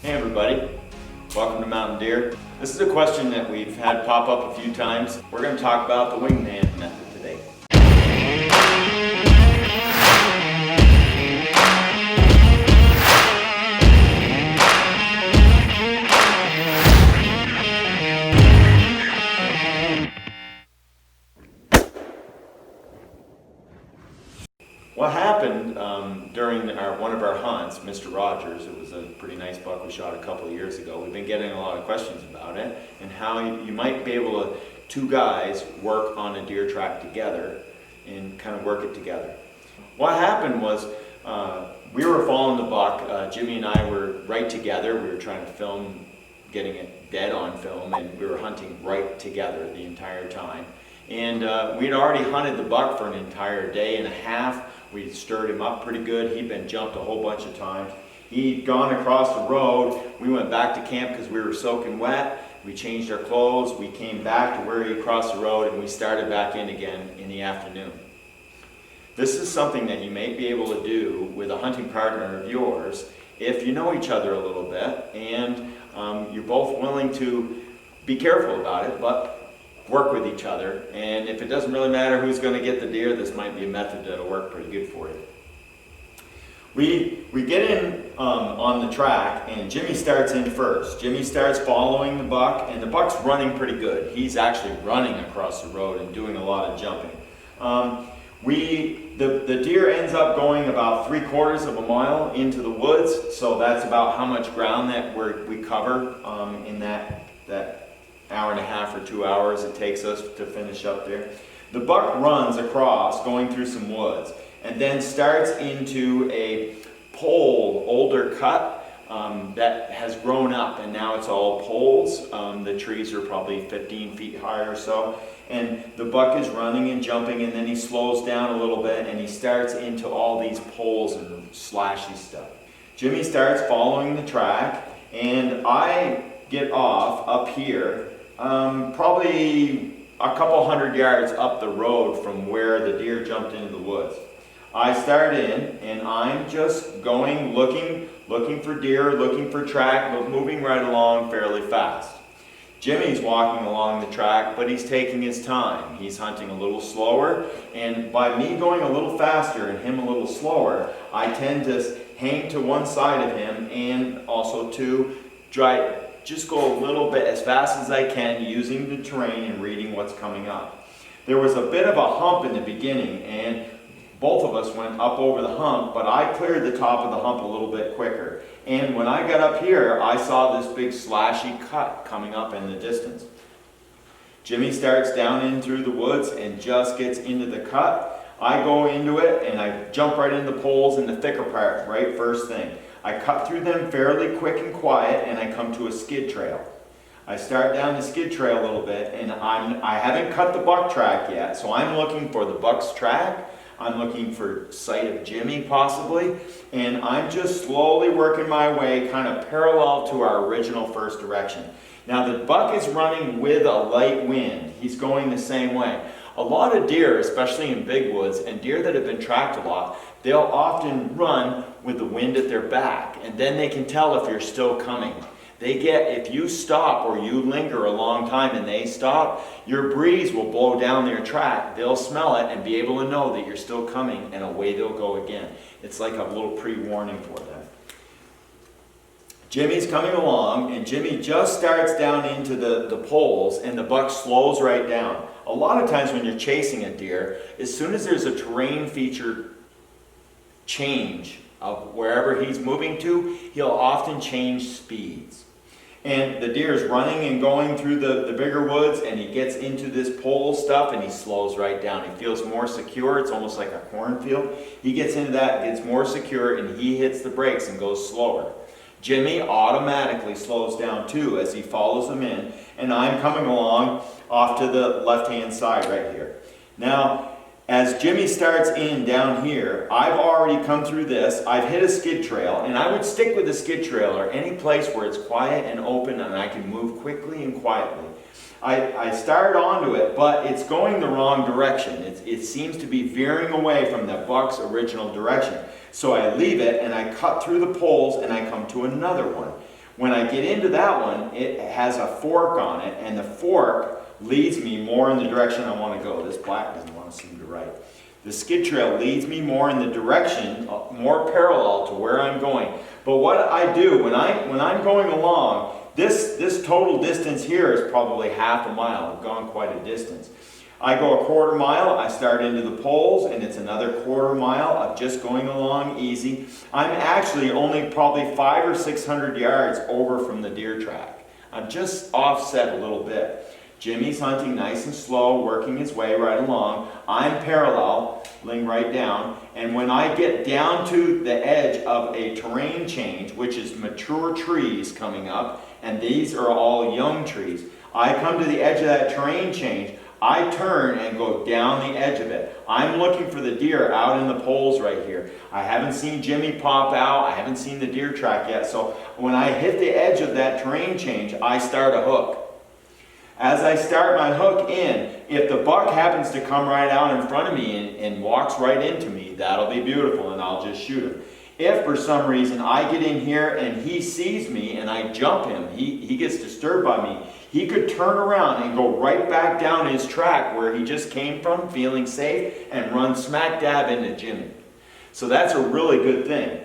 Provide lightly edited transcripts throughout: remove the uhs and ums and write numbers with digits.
Hey everybody, welcome to Mountain Deer. This is a question that we've had pop up a few times. We're going to talk about the wingman method today. What happened during one of our hunts, Mr. Rogers, it was a pretty nice buck we shot a couple of years ago. We've been getting a lot of questions about it and how you might be able to, two guys, work on a deer track together and kind of work it together. What happened was we were following the buck. Jimmy and I were right together. We were trying to film, getting it dead on film, and we were hunting right together the entire time. And we'd already hunted the buck for an entire day and a half. We stirred him up pretty good. He'd been jumped a whole bunch of times. He'd gone across the road. We went back to camp because we were soaking wet. We changed our clothes. We came back to where he crossed the road and we started back in again in the afternoon. This is something that you may be able to do with a hunting partner of yours if you know each other a little bit and you're both willing to be careful about it, but work with each other. And if it doesn't really matter who's going to get the deer, this might be a method that'll work pretty good for you. We get in on the track and Jimmy starts in first. Jimmy starts following the buck and the buck's running pretty good. He's actually running across the road and doing a lot of jumping. The deer ends up going about 3/4 of a mile into the woods, so that's about how much ground that we cover in that hour and a half or 2 hours it takes us to finish up there. The buck runs across, going through some woods, and then starts into a pole, older cut that has grown up, and now it's all poles. The trees are probably 15 feet high or so, and the buck is running and jumping, and then he slows down a little bit, and he starts into all these poles and slashy stuff. Jimmy starts following the track, and I get off up here, probably a couple hundred yards up the road from where the deer jumped into the woods. I start in and I'm just going, looking for deer, looking for track, but moving right along fairly fast. Jimmy's walking along the track, but he's taking his time. He's hunting a little slower, and by me going a little faster and him a little slower, I tend to hang to one side of him and also to just go a little bit as fast as I can using the terrain and reading what's coming up. There was a bit of a hump in the beginning and both of us went up over the hump, but I cleared the top of the hump a little bit quicker. And when I got up here, I saw this big slashy cut coming up in the distance. Jimmy starts down in through the woods and just gets into the cut. I go into it and I jump right into the poles in the thicker part, right first thing. I cut through them fairly quick and quiet and I come to a skid trail. I start down the skid trail a little bit and I haven't cut the buck track yet, so I'm looking for the buck's track. I'm looking for sight of Jimmy possibly, and I'm just slowly working my way kind of parallel to our original first direction. Now the buck is running with a light wind. He's going the same way. A lot of deer, especially in big woods, and deer that have been tracked a lot, they'll often run with the wind at their back, and then they can tell if you're still coming. If you stop or you linger a long time and they stop, your breeze will blow down their track. They'll smell it and be able to know that you're still coming, and away they'll go again. It's like a little pre-warning for them. Jimmy's coming along, and Jimmy just starts down into the poles, and the buck slows right down. A lot of times when you're chasing a deer, as soon as there's a terrain feature change of wherever he's moving to, he'll often change speeds. And the deer is running and going through the bigger woods, and he gets into this pole stuff and he slows right down. He feels more secure. It's almost like a cornfield. He gets into that, gets more secure, and he hits the brakes and goes slower. Jimmy automatically slows down too as he follows him in, and I'm coming along off to the left-hand side right here. Now, as Jimmy starts in down here, I've already come through this, I've hit a skid trail, and I would stick with the skid trail or any place where it's quiet and open and I can move quickly and quietly. I start onto it, but it's going the wrong direction. It seems to be veering away from the buck's original direction. So I leave it and I cut through the poles and I come to another one. When I get into that one, it has a fork on it, and the fork leads me more in the direction I want to go. This black doesn't want to seem to right. The skid trail leads me more in the direction, more parallel to where I'm going. But what I do when I'm going along, this total distance here is probably half a mile. I've gone quite a distance. I go a quarter mile, I start into the poles, and it's another quarter mile of just going along easy. I'm actually only probably 500 or 600 yards over from the deer track. I'm just offset a little bit. Jimmy's hunting nice and slow, working his way right along. I'm paralleling right down, and when I get down to the edge of a terrain change, which is mature trees coming up, and these are all young trees, I come to the edge of that terrain change, I turn and go down the edge of it. I'm looking for the deer out in the poles right here. I haven't seen Jimmy pop out. I haven't seen the deer track yet. So when I hit the edge of that terrain change, I start a hook. As I start my hook in, if the buck happens to come right out in front of me and walks right into me, that'll be beautiful, and I'll just shoot him. If for some reason I get in here and he sees me and I jump him, he gets disturbed by me, he could turn around and go right back down his track where he just came from, feeling safe, and run smack dab into Jimmy. So that's a really good thing.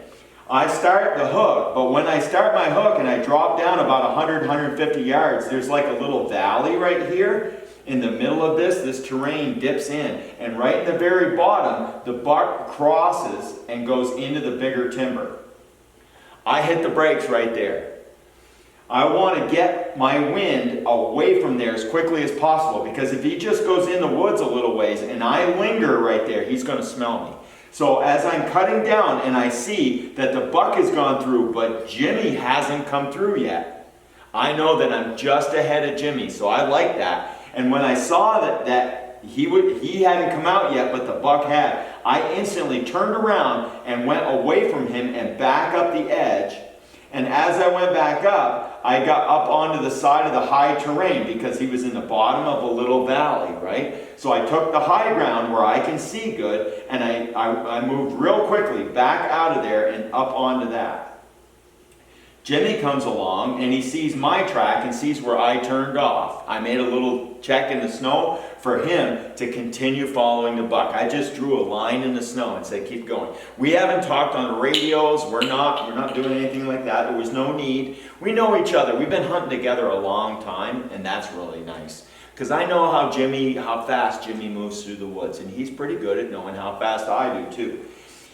I start the hook, but when I start my hook and I drop down about 100, 150 yards, there's like a little valley right here. In the middle of this terrain dips in, and right in the very bottom, the buck crosses and goes into the bigger timber. I hit the brakes right there. I want to get my wind away from there as quickly as possible, because if he just goes in the woods a little ways and I linger right there, he's going to smell me. So as I'm cutting down and I see that the buck has gone through, but Jimmy hasn't come through yet, I know that I'm just ahead of Jimmy, so I like that. And when I saw that he hadn't come out yet, but the buck had, I instantly turned around and went away from him and back up the edge. And as I went back up, I got up onto the side of the high terrain because he was in the bottom of a little valley, right? So I took the high ground where I can see good, and I moved real quickly back out of there and up onto that. Jimmy comes along and he sees my track and sees where I turned off. I made a little check in the snow for him to continue following the buck. I just drew a line in the snow and said, keep going. We haven't talked on the radios. We're not doing anything like that. There was no need. We know each other. We've been hunting together a long time, and that's really nice. Because I know how fast Jimmy moves through the woods, and he's pretty good at knowing how fast I do too.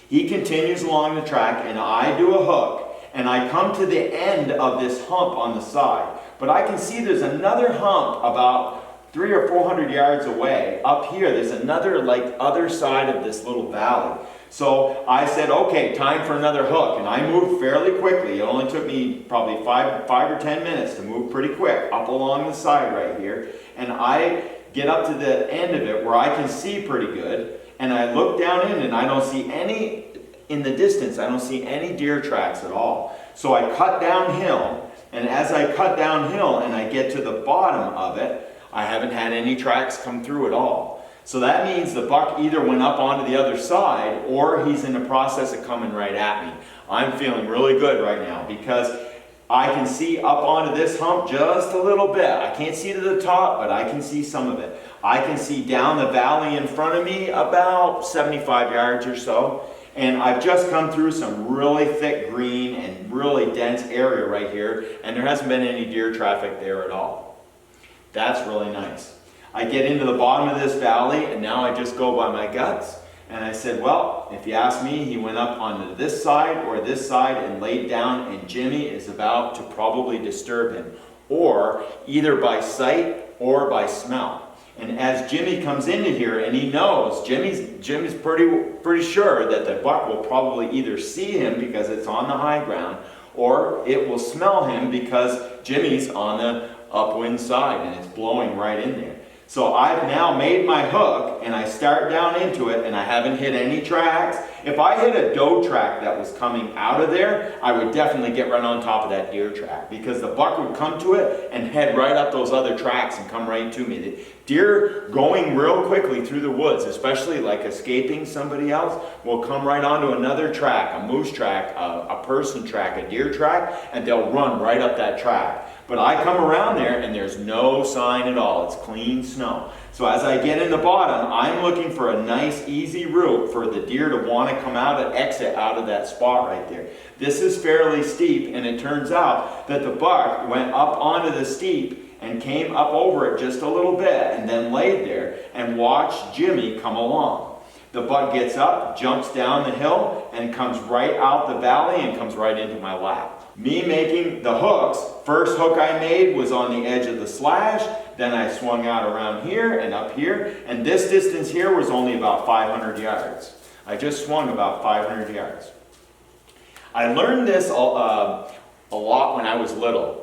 He continues along the track, and I do a hook. And I come to the end of this hump on the side. But I can see there's another hump about 300 or 400 yards away. Up here, there's another other side of this little valley. So I said, okay, time for another hook. And I moved fairly quickly. It only took me probably 5 or 10 minutes to move pretty quick up along the side right here. And I get up to the end of it where I can see pretty good. And I look down in and I don't see any. In the distance, I don't see any deer tracks at all. So I cut downhill, and as I cut downhill and I get to the bottom of it, I haven't had any tracks come through at all. So that means the buck either went up onto the other side or he's in the process of coming right at me. I'm feeling really good right now because I can see up onto this hump just a little bit. I can't see to the top, but I can see some of it. I can see down the valley in front of me about 75 yards or so. And I've just come through some really thick green and really dense area right here, and there hasn't been any deer traffic there at all. That's really nice. I get into the bottom of this valley, and now I just go by my guts. And I said, well, if you ask me, he went up onto this side or this side and laid down, and Jimmy is about to probably disturb him, or either by sight or by smell. And as Jimmy comes into here, and he knows, Jimmy's pretty sure that the buck will probably either see him because it's on the high ground, or it will smell him because Jimmy's on the upwind side and it's blowing right in there. So I've now made my hook and I start down into it and I haven't hit any tracks. If I hit a doe track that was coming out of there, I would definitely get right on top of that deer track because the buck would come to it and head right up those other tracks and come right to me. The deer going real quickly through the woods, especially like escaping somebody else, will come right onto another track, a moose track, a person track, a deer track, and they'll run right up that track. But I come around there and there's no sign at all. It's clean snow. So as I get in the bottom, I'm looking for a nice easy route for the deer to want to come out and exit out of that spot right there. This is fairly steep, and it turns out that the buck went up onto the steep and came up over it just a little bit and then laid there and watched Jimmy come along. The buck gets up, jumps down the hill, and comes right out the valley and comes right into my lap. Me making the hooks, first hook I made was on the edge of the slash, then I swung out around here and up here, and this distance here was only about 500 yards. I just swung about 500 yards. I learned this a lot when I was little.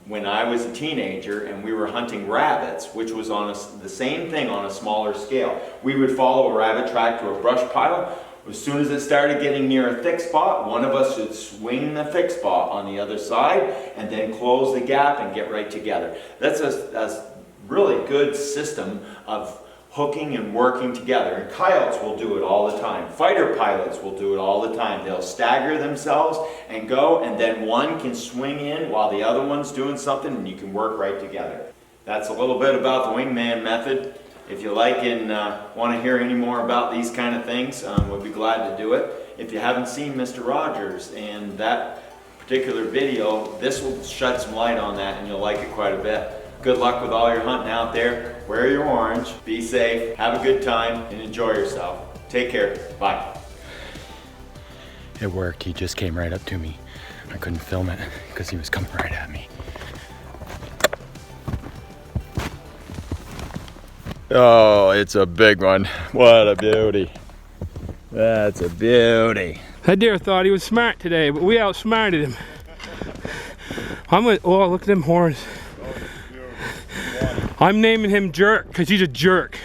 When I was a teenager and we were hunting rabbits, which was on the same thing on a smaller scale. We would follow a rabbit track to a brush pile. As soon as it started getting near a thick spot, one of us should swing the thick spot on the other side and then close the gap and get right together. That's a really good system of hooking and working together. And coyotes will do it all the time. Fighter pilots will do it all the time. They'll stagger themselves and go, and then one can swing in while the other one's doing something, and you can work right together. That's a little bit about the wingman method. If you like and want to hear any more about these kind of things, we'll be glad to do it. If you haven't seen Mr. Rogers and that particular video, this will shed some light on that and you'll like it quite a bit. Good luck with all your hunting out there. Wear your orange, be safe, have a good time, and enjoy yourself. Take care. Bye. It worked. He just came right up to me. I couldn't film it because he was coming right at me. Oh, it's a big one. What a beauty. That's a beauty. That deer thought he was smart today, but we outsmarted him. Oh, look at them horns. I'm naming him Jerk because he's a jerk.